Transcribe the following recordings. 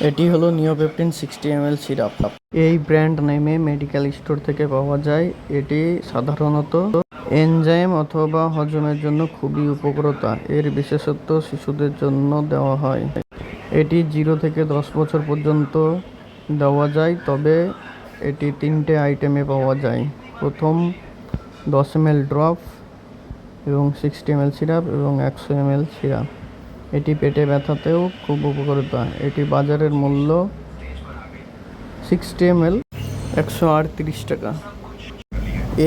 এটি হলো Neopeptine 60 ml syrup. এই ব্র্যান্ড নেমে মেডিকেল স্টোর থেকে পাওয়া যায়। এটি সাধারণত এনজাইম অথবা হজমের জন্য খুবই উপকারিতা। এর বিশেষত্ব শিশুদের জন্য দেওয়া হয়। এটি 0 থেকে 10 বছর পর্যন্ত দেওয়া যায়, তবে এটি 3টে আইটেমে পাওয়া যায়। প্রথম 10 ml ড্রপ এবং 60 ml সিরাপ এবং 100 ml সিরাপ। এটি পেটে ব্যথাতেও খুব উপকারিতা। এটি বাজারের মূল্য 60 ml 138 টাকা।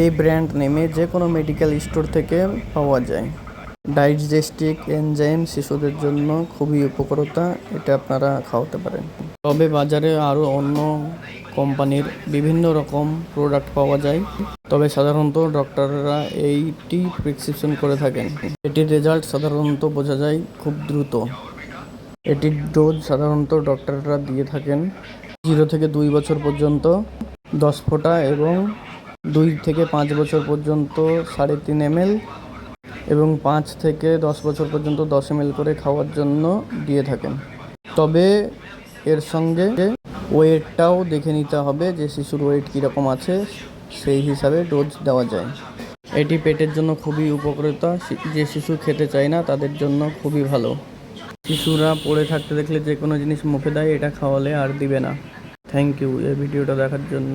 এই ব্র্যান্ড নেমে যে কোনো মেডিকেল স্টোর থেকে পাওয়া যায়। ডাইজেস্টিক এনজাইম শিশুদের জন্য খুবই উপকারিতা। এটা আপনারা খাওয়াতে পারেন। তবে বাজারে আরও অন্য কোম্পানির বিভিন্ন রকম প্রোডাক্ট পাওয়া যায়, তবে সাধারণত ডক্টররা এইটি প্রেসক্রিপশন করে থাকেন। এটির রেজাল্ট সাধারণত বোঝা যায় খুব দ্রুত। এটির ডোজ সাধারণত ডক্টররা দিয়ে থাকেন 0 থেকে 2 বছর পর্যন্ত 10 ফোঁটা এবং 2 থেকে 5 বছর পর্যন্ত 3.5 ml এবং 5 থেকে 10 বছর পর্যন্ত 10 ml করে খাওয়ার জন্য দিয়ে থাকেন। তবে এর সঙ্গে ওয়েটটাও দেখে নিতে হবে যে শিশুর ওয়েট কীরকম আছে, সেই হিসাবে ডোজ দেওয়া যায়। এটি পেটের জন্য খুবই উপকারিতা। যে শিশু খেতে চায় না তাদের জন্য খুবই ভালো। শিশুরা পড়ে থাকতে দেখলে যে কোনো জিনিস মুখে দেয়, এটা খাওয়ালে আর দিবে না। থ্যাংক ইউ এই ভিডিওটা দেখার জন্য।